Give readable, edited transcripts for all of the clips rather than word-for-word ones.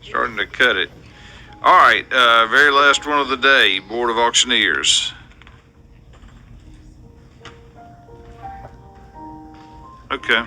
Starting to cut it. All right, very last one of the day, Board of Auctioneers. Okay.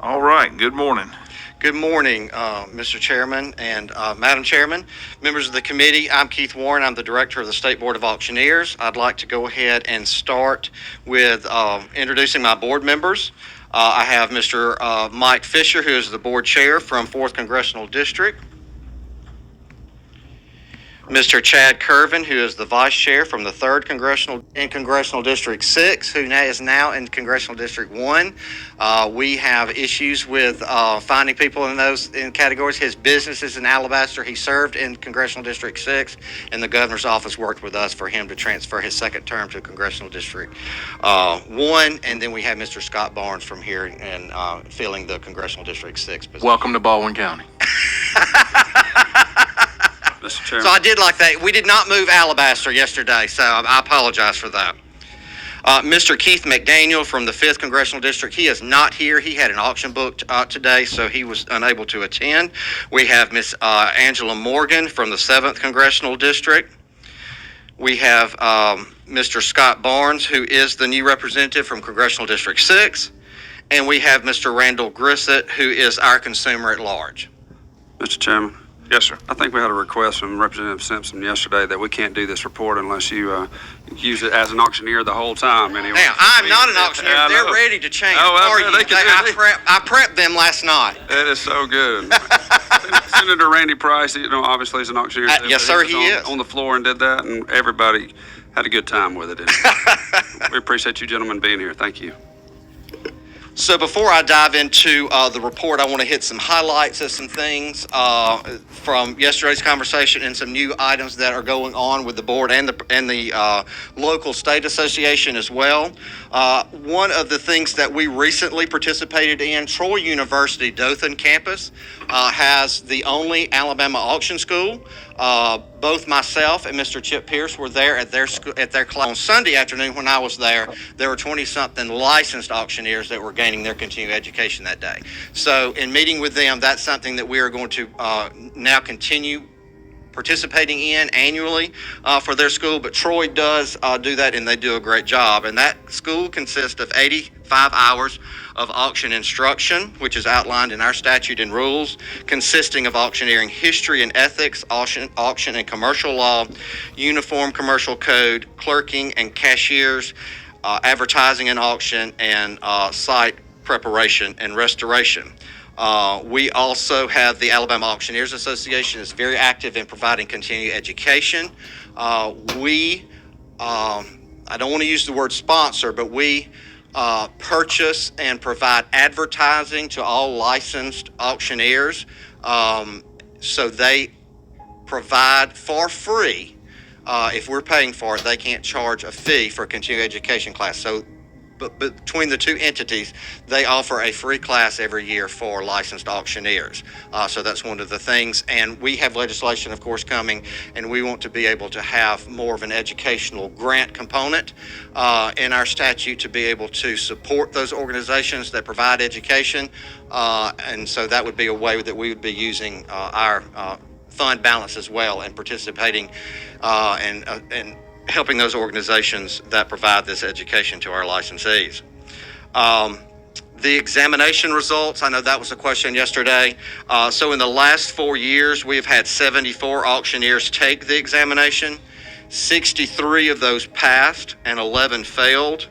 All right, good morning. Good morning, Mr. Chairman and Madam Chairman, members of the committee. I'm Keith Warren. I'm the Director of the State Board of Auctioneers. I'd like to go ahead and start with introducing my board members. I have Mr. Mike Fisher, who is the board chair from 4th Congressional District. Mr. Chad Curvin, who is the vice chair from the 3rd Congressional District 6, who is now in Congressional District 1. We have issues with finding people in those categories. His business is in Alabaster. He served in Congressional District 6, and the governor's office worked with us for him to transfer his second term to Congressional District 1. And then we have Mr. Scott Barnes from here and filling the Congressional District 6 position. Welcome to Baldwin County. Mr. Chairman. So I did like that. We did not move Alabaster yesterday, so I apologize for that. Mr. Keith McDaniel from the 5th Congressional District, he is not here. He had an auction booked today, so he was unable to attend. We have Miss Angela Morgan from the 7th Congressional District. We have Mr. Scott Barnes, who is the new representative from Congressional District 6. And we have Mr. Randall Grissett, who is our consumer at large. Mr. Chairman, Yes, sir. I think we had a request from Representative Simpson yesterday that we can't do this report unless you use it as an auctioneer the whole time. Anyway. Now, I'm not an auctioneer. Yeah, I They're know. ready to change Oh, for well, you. they can do it. I prepped them last night. That is so good. Senator Randy Price, obviously is an auctioneer. Yes, sir, was he is. on the floor and did that, and everybody had a good time with it. We appreciate you gentlemen being here. Thank you. So before I dive into the report, I want to hit some highlights of some things from yesterday's conversation and some new items that are going on with the board and the local state association as well. One of the things that we recently participated in, Troy University Dothan campus has the only Alabama auction school. Both myself and Mr. Chip Pierce were there at their class on Sunday afternoon. When I was there, there were 20-something licensed auctioneers that were gaining their continuing education that day. So in meeting with them, that's something that we are going to now continue participating in annually for their school, but Troy does do that, and they do a great job. And that school consists of 85 hours of auction instruction, which is outlined in our statute and rules, consisting of auctioneering history and ethics, auction and commercial law, uniform commercial code, clerking and cashiers, advertising and auction, and site preparation and restoration. We also have the Alabama Auctioneers Association is very active in providing continuing education. I don't want to use the word sponsor, but we purchase and provide advertising to all licensed auctioneers. So they provide for free. If we're paying for it, they can't charge a fee for a continuing education class. So but between the two entities, they offer a free class every year for licensed auctioneers. So that's one of the things. And we have legislation, of course, coming, and we want to be able to have more of an educational grant component in our statute to be able to support those organizations that provide education. And so that would be a way that we would be using our fund balance as well and participating and helping those organizations that provide this education to our licensees. The examination results, I know that was a question yesterday. So in the last 4 years, we've had 74 auctioneers take the examination. 63 of those passed and 11 failed.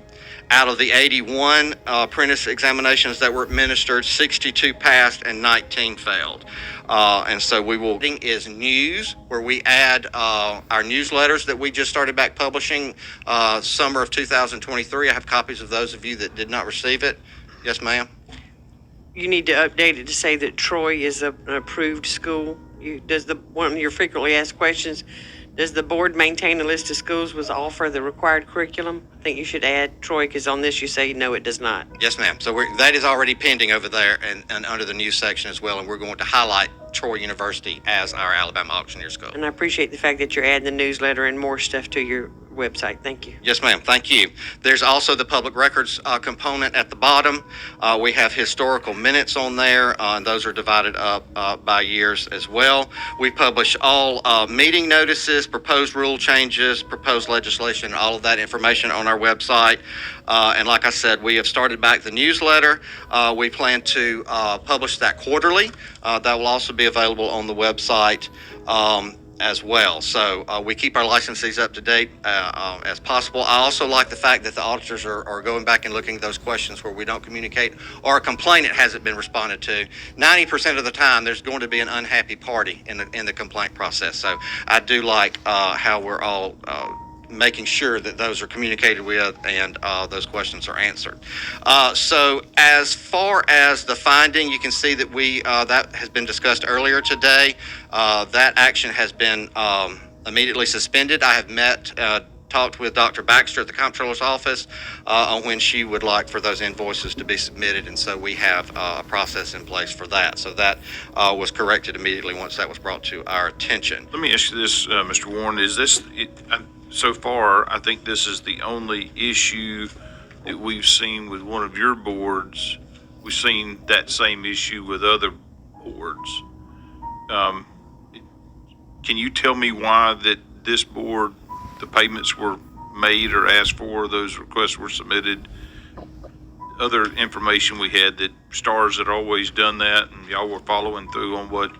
Out of the 81 apprentice examinations that were administered, 62 passed and 19 failed. And so we will is news, where we add our newsletters that we just started back publishing summer of 2023. I have copies of those of you that did not receive it. Yes, ma'am. you need to update it to say that Troy is an approved school. One of your frequently asked questions, does the board maintain a list of schools with offer the required curriculum? I think you should add Troy, because on this you say, no, it does not. Yes, ma'am. So that is already pending over there and under the news section as well, and we're going to highlight Troy University as our Alabama Auctioneer School. And I appreciate the fact that you're adding the newsletter and more stuff to your website. Thank you. Yes, ma'am. Thank you. There's also the public records component at the bottom. We have historical minutes on there, and those are divided up by years as well. We publish all meeting notices, proposed rule changes, proposed legislation, all of that information on our website. And like I said, we have started back the newsletter. We plan to publish that quarterly. That will also be available on the website as well. So we keep our licensees up to date as possible. I also like the fact that the auditors are going back and looking at those questions where we don't communicate or a complainant hasn't been responded to. 90% of the time, there's going to be an unhappy party in the complaint process. So I do like how we're all making sure that those are communicated with and those questions are answered. So as far as the finding, you can see that that has been discussed earlier today. That action has been immediately suspended. I have talked with Dr. Baxter at the Comptroller's office on when she would like for those invoices to be submitted, and so we have a process in place for that. So that was corrected immediately once that was brought to our attention. Let me ask you this, Mr. Warren, so far, I think this is the only issue that we've seen with one of your boards. We've seen that same issue with other boards. Can you tell me why that this board, the payments were made or asked for, those requests were submitted? Other information we had that Stars had always done that and y'all were following through on what?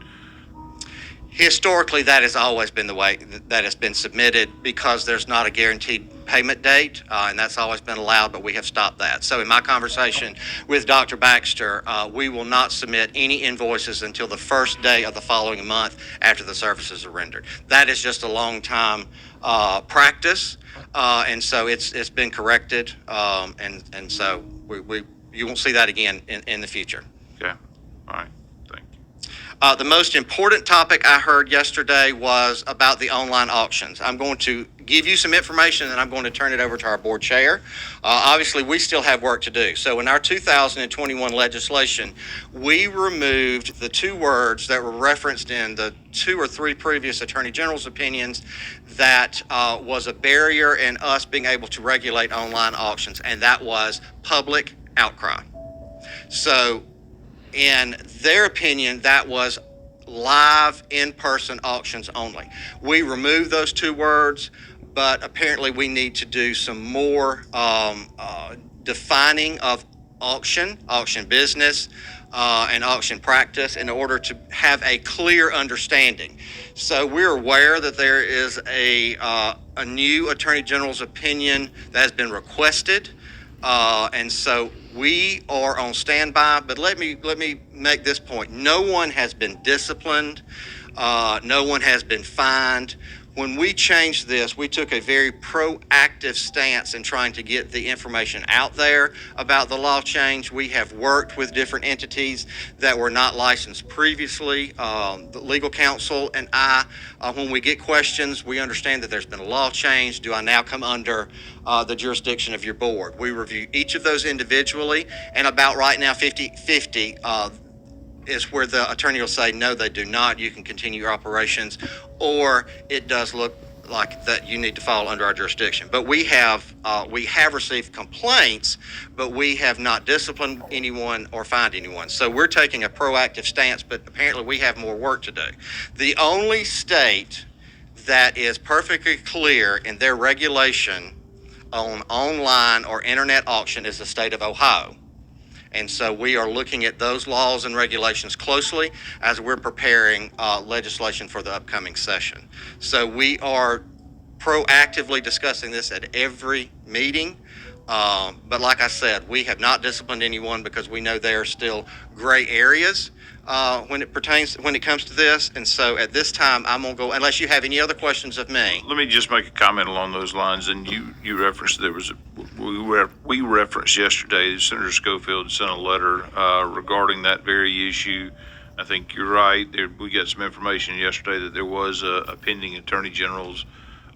Historically, that has always been the way that has been submitted because there's not a guaranteed payment date, and that's always been allowed, but we have stopped that. So in my conversation with Dr. Baxter, we will not submit any invoices until the first day of the following month after the services are rendered. That is just a long time practice, and so it's been corrected, and so you won't see that again in the future. Okay, all right. The most important topic I heard yesterday was about the online auctions. I'm going to give you some information and I'm going to turn it over to our board chair. Obviously, we still have work to do. So in our 2021 legislation, we removed the two words that were referenced in the 2 or 3 previous Attorney General's opinions that was a barrier in us being able to regulate online auctions, and that was public outcry. So in their opinion, that was live in-person auctions only. We removed those 2 words, but apparently we need to do some more defining of auction business, and auction practice in order to have a clear understanding. So we're aware that there is a new Attorney General's opinion that has been requested, and so we are on standby, but let me make this point. No one has been disciplined. No one has been fined. When we changed this, we took a very proactive stance in trying to get the information out there about the law change. We have worked with different entities that were not licensed previously. The legal counsel and I, when we get questions, we understand that there's been a law change. Do I now come under the jurisdiction of your board? We review each of those individually, and about right now, 50-50 is where the attorney will say, no, they do not. You can continue your operations, or it does look like that you need to fall under our jurisdiction. But we have received complaints, but we have not disciplined anyone or fined anyone. So we're taking a proactive stance, but apparently we have more work to do. The only state that is perfectly clear in their regulation on online or internet auction is the state of Ohio. And so we are looking at those laws and regulations closely as we're preparing legislation for the upcoming session. So we are proactively discussing this at every meeting. But like I said, we have not disciplined anyone because we know there are still gray areas when it comes to this. And so at this time, I'm gonna go, unless you have any other questions of me. Let me just make a comment along those lines. And you referenced we referenced yesterday, Senator Schofield sent a letter regarding that very issue. I think you're right. We got some information yesterday that there was a pending Attorney General's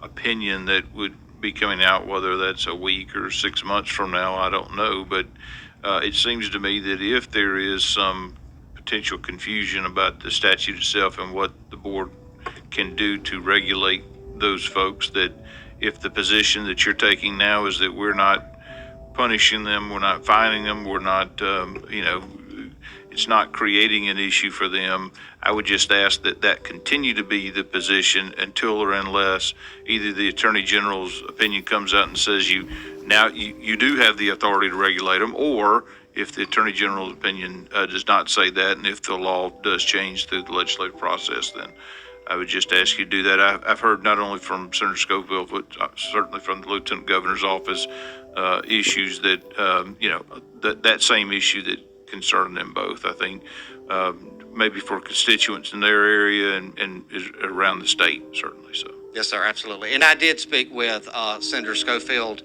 opinion that would be coming out, whether that's a week or 6 months from now, I don't know. But it seems to me that if there is some potential confusion about the statute itself and what the board can do to regulate those folks, that if the position that you're taking now is that we're not punishing them, we're not fining them, we're not, it's not creating an issue for them, I would just ask that that continue to be the position until or unless either the Attorney General's opinion comes out and says you do have the authority to regulate them, or if the Attorney General's opinion does not say that, and if the law does change through the legislative process, then I would just ask you to do that. I've heard not only from Senator Schofield, but certainly from the Lieutenant Governor's office, issues that, that same issue that concern them both. I think maybe for constituents in their area and is around the state, certainly so. Yes, sir, absolutely. And I did speak with Senator Schofield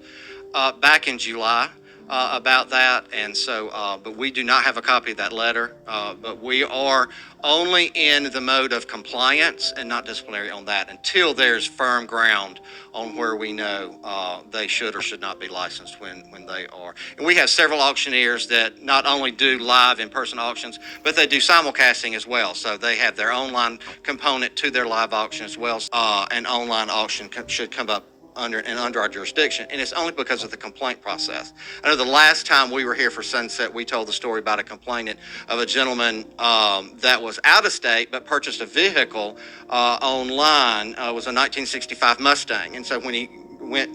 back in July about that. And so, but we do not have a copy of that letter. But we are only in the mode of compliance and not disciplinary on that until there's firm ground on where we know they should or should not be licensed when they are. And we have several auctioneers that not only do live in-person auctions, but they do simulcasting as well. So they have their online component to their live auction as well. An online auction should come up under our jurisdiction, and it's only because of the complaint process. I know the last time we were here for Sunset, we told the story about a complainant of a gentleman that was out of state but purchased a vehicle online. It was a 1965 Mustang, and so when he went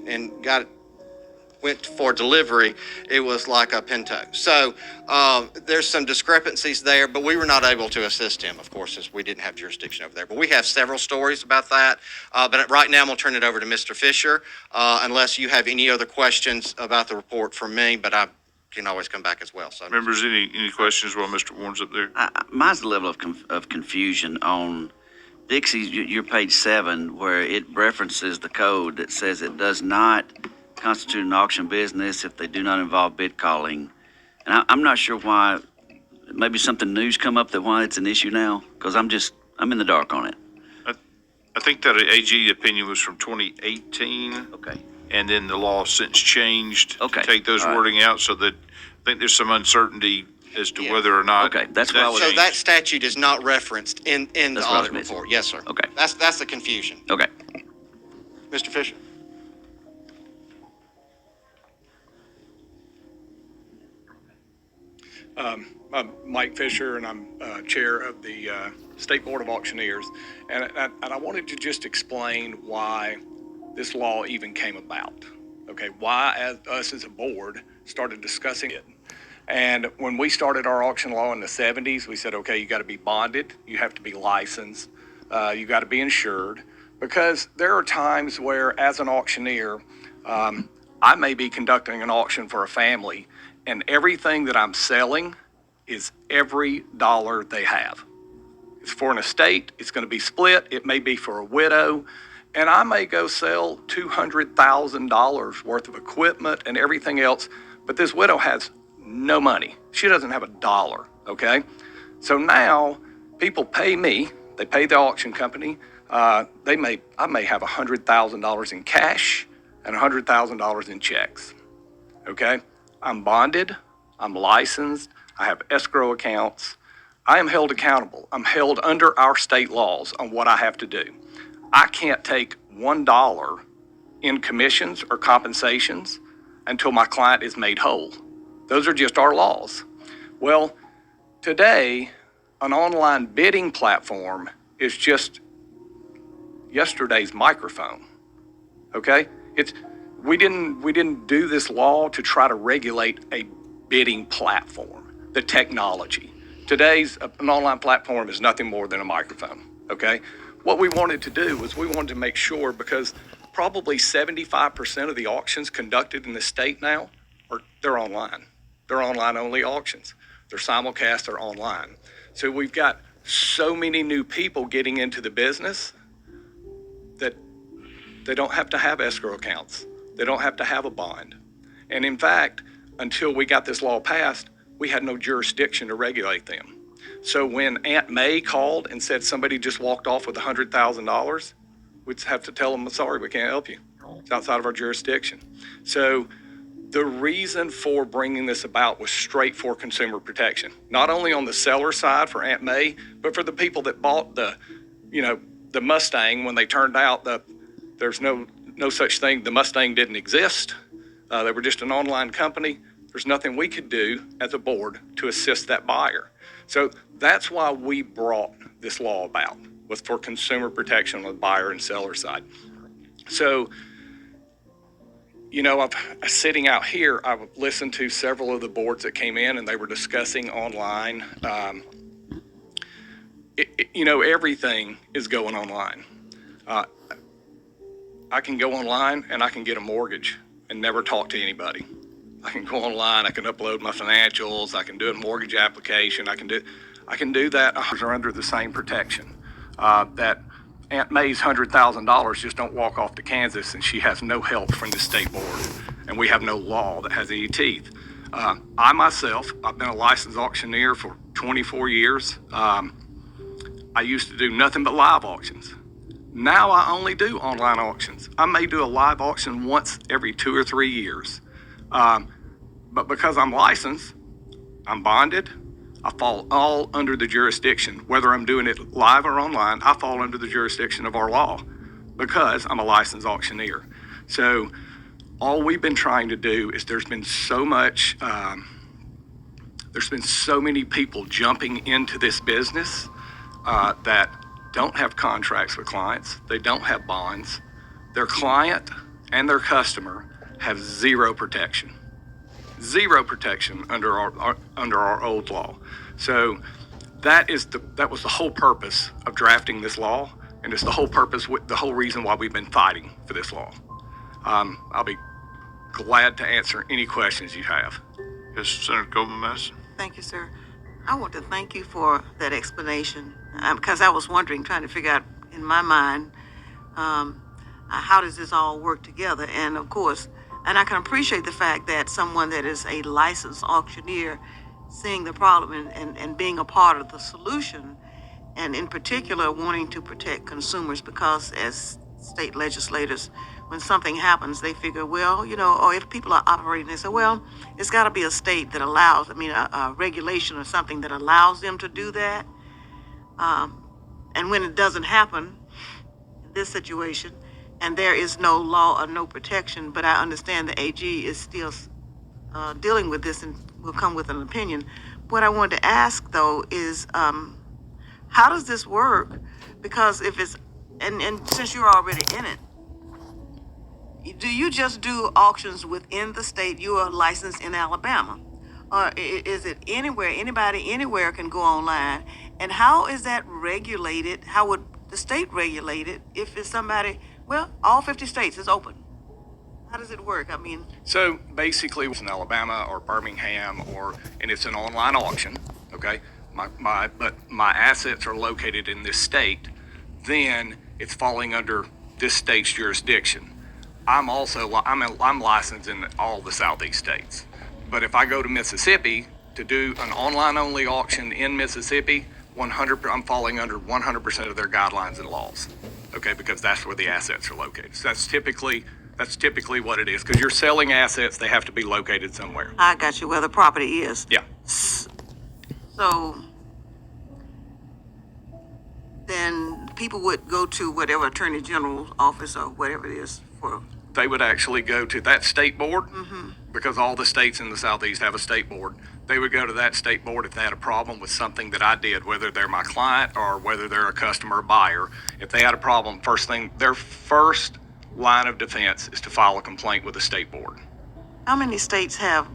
for delivery, it was like a Pinto. So there's some discrepancies there, but we were not able to assist him, of course, since we didn't have jurisdiction over there. But we have several stories about that. But right now, I'm going to turn it over to Mr. Fisher, unless you have any other questions about the report from me, but I can always come back as well. So, Members, any questions while Mr. Warren's up there? Mine's the level of confusion on Dixie's, your page 7, where it references the code that says it does not constitute an auction business if they do not involve bid calling. And I'm not sure why, maybe something new's come up that why it's an issue now, because I'm in the dark on it. I think that AG opinion was from 2018. Okay. And then the law since changed Okay. to take those All right. wording out, so that I think there's some uncertainty as to Yeah. whether or not. Okay, that's what I was- so that statute is not referenced in the That's what I was audit missing. report. Yes, sir. Okay. That's the confusion. Okay. Mr. Fisher? I'm Mike Fisher, and I'm chair of the State Board of Auctioneers. And I wanted to just explain why this law even came about. Okay, why us as a board started discussing it. And when we started our auction law in the 70s, we said, okay, you got to be bonded, you have to be licensed, you got to be insured, because there are times where, as an auctioneer, I may be conducting an auction for a family, and everything that I'm selling is every dollar they have. It's for an estate, it's going to be split, it may be for a widow, and I may go sell $200,000 worth of equipment and everything else, but this widow has no money. She doesn't have a dollar, okay? So now people pay me, they pay the auction company, I may have $100,000 in cash and $100,000 in checks, okay? I'm bonded, I'm licensed, I have escrow accounts. I am held accountable. I'm held under our state laws on what I have to do. I can't take $1 in commissions or compensations until my client is made whole. Those are just our laws. Well, today, an online bidding platform is just yesterday's microphone, okay? We didn't do this law to try to regulate a bidding platform, the technology. Today's an online platform is nothing more than a microphone, okay? What we wanted to do was we wanted to make sure, because probably 75% of the auctions conducted in the state now they're online. They're online only auctions. They're simulcast, they're online. So we've got so many new people getting into the business that they don't have to have escrow accounts. They don't have to have a bond. And in fact, until we got this law passed, we had no jurisdiction to regulate them. So when Aunt May called and said somebody just walked off with $100,000, we'd have to tell them, sorry, we can't help you. It's outside of our jurisdiction. So the reason for bringing this about was straight for consumer protection, not only on the seller side for Aunt May, but for the people that bought the Mustang when they turned out that there's no such thing. The Mustang didn't exist. They were just an online company. There's nothing we could do as a board to assist that buyer. So that's why we brought this law about, was for consumer protection on the buyer and seller side. So, sitting out here, I've listened to several of the boards that came in and they were discussing online. Everything is going online. I can go online and I can get a mortgage and never talk to anybody. I can go online, I can upload my financials, I can do a mortgage application, I can do that. Are under the same protection. That Aunt May's $100,000 just don't walk off to Kansas and she has no help from the state board, and we have no law that has any teeth. I myself, I've been a licensed auctioneer for 24 years. I used to do nothing but live auctions. Now I only do online auctions. I may do a live auction once every 2 or 3 years. But because I'm licensed, I'm bonded, I fall all under the jurisdiction. Whether I'm doing it live or online, I fall under the jurisdiction of our law because I'm a licensed auctioneer. So all we've been trying to do is there's been so many people jumping into this business that don't have contracts with clients. They don't have bonds. Their client and their customer have zero protection under our old law. So that was the whole purpose of drafting this law, and it's the whole reason why we've been fighting for this law. I'll be glad to answer any questions you have. Yes, Senator Coleman Madison. Thank you, sir. I want to thank you for that explanation because I was wondering, trying to figure out in my mind, how does this all work together? And of course, and I can appreciate the fact that someone that is a licensed auctioneer seeing the problem and being a part of the solution, and in particular wanting to protect consumers, because as state legislators, when something happens, they figure, well, or if people are operating, they say, well, it's got to be a state that allows, a regulation or something that allows them to do that. And when it doesn't happen, in this situation, and there is no law or no protection, but I understand the AG is still dealing with this and will come with an opinion. What I wanted to ask, though, is how does this work? Because if it's, and since you're already in it, do you just do auctions within the state? You are licensed in Alabama. Or is it anywhere, anybody anywhere can go online? And how is that regulated? How would the state regulate it if it's somebody, well, all 50 states is open? How does it work? So basically, it's in Alabama or Birmingham, and it's an online auction, okay? But my assets are located in this state, then it's falling under this state's jurisdiction. I'm licensed in all the Southeast states. But if I go to Mississippi to do an online-only auction in Mississippi, I'm falling under 100% of their guidelines and laws, okay? Because that's where the assets are located. So that's typically what it is. Because you're selling assets, they have to be located somewhere. I got you, where the property is. Yeah. So then people would go to whatever Attorney General's office or whatever it is for. They would actually go to that state board, because all the states in the Southeast have a state board. They would go to that state board if they had a problem with something that I did, whether they're my client or whether they're a customer or buyer. If they had a problem, their first line of defense is to file a complaint with the state board. How many states have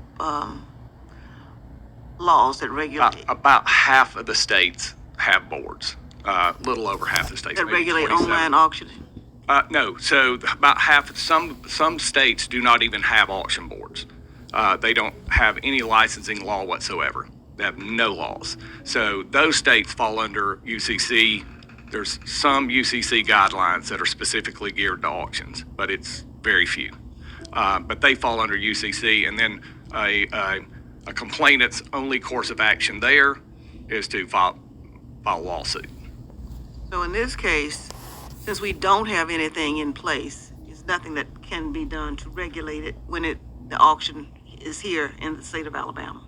laws that regulate? About half of the states have boards. Little over half the states. That maybe regulate 27. online auctioning? No, so about half, some states do not even have auction boards. they don't have any licensing law whatsoever. They have no laws. So those states fall under UCC. There's some UCC guidelines that are specifically geared to auctions, but it's very few. But they fall under UCC, and then a complainant's only course of action there is to file a lawsuit. So in this case, since we don't have anything in place, there's nothing that can be done to regulate it when the auction is here in the state of Alabama.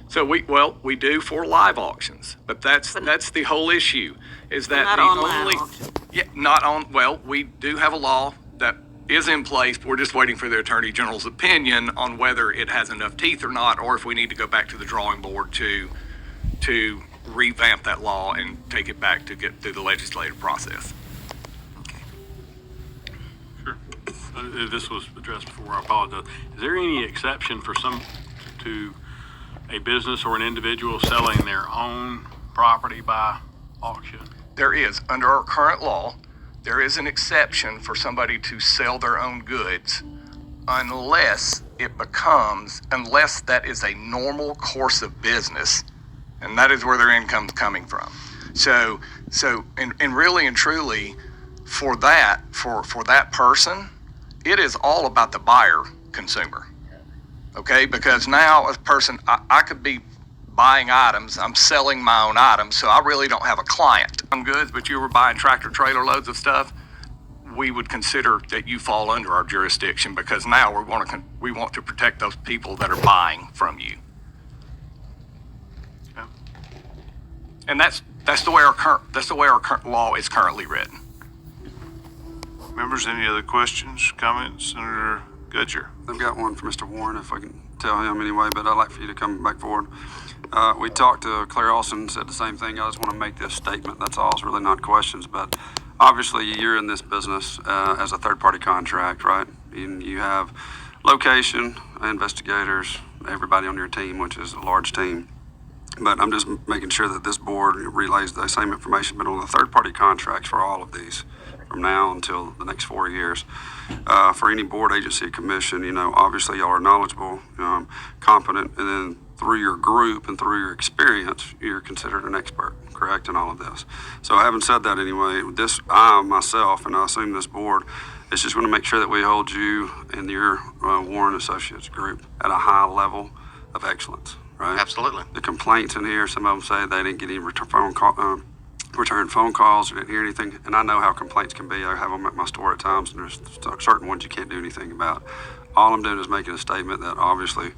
So we do for live auctions, but that's the whole issue, is that Not the online only, auction. yeah, not on, well, we do have a law that is in place. We're just waiting for the Attorney General's opinion on whether it has enough teeth or not, or if we need to go back to the drawing board to revamp that law and take it back to get through the legislative process. Sure. This was addressed before, I apologize. Is there any exception for to a business or an individual selling their own property by auction? There is, under our current law, there is an exception for somebody to sell their own goods unless that is a normal course of business, and that is where their income's coming from. So, and really and truly, for that person, it is all about the buyer consumer. Okay, because now a person, I could be buying items, I'm selling my own items, so I really don't have a client. I'm goods, but you were buying tractor trailer loads of stuff, we would consider that you fall under our jurisdiction, because now we want to protect those people that are buying from you. Okay. And that's the way our current law is currently written. Members, any other questions, comments? Senator Gudger. I've got one for Mr. Warren, if I can tell him anyway, but I'd like for you to come back forward. We talked to Claire Olson, said the same thing. I just want to make this statement. That's all. It's really not questions, but obviously you're in this business as a third-party contract, right? And you have location, investigators, everybody on your team, which is a large team. But I'm just making sure that this board relays the same information, but on the third-party contracts for all of these, from now until the next 4 years. For any board, agency, or commission, obviously y'all are knowledgeable, competent, and then through your group and through your experience, you're considered an expert, correct, in all of this. So having said that anyway, I myself, and I assume this board, is just going to make sure that we hold you and your Warren Associates group at a high level of excellence, right? Absolutely. The complaints in here, some of them say they didn't get any return phone calls, or didn't hear anything, and I know how complaints can be. I have them at my store at times, and there's certain ones you can't do anything about. All I'm doing is making a statement that obviously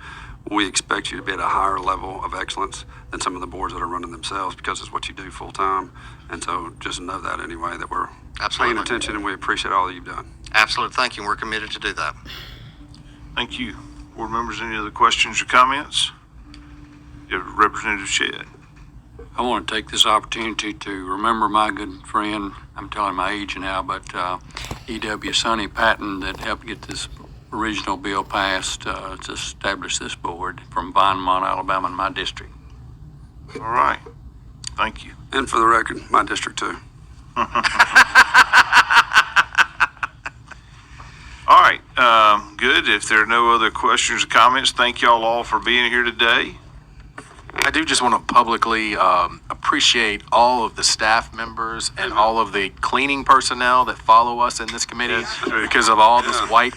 we expect you to be at a higher level of excellence than some of the boards that are running themselves, because it's what you do full time. And so just know that anyway, that we're Absolutely. paying attention, and we appreciate all that you've done. Absolutely. Thank you. We're committed to do that. Thank you. Board members, any other questions or comments? You have Representative Shedd. I want to take this opportunity to remember my good friend, I'm telling my age now, but E.W. Sonny Patton, that helped get this original bill passed to establish this board from Vinemont, Alabama, in my district. All right. Thank you. And for the record, my district too. All right. Good. If there are no other questions or comments, thank y'all all for being here today. I do just want to publicly appreciate all of the staff members and all of the cleaning personnel that follow us in this committee, because of all this white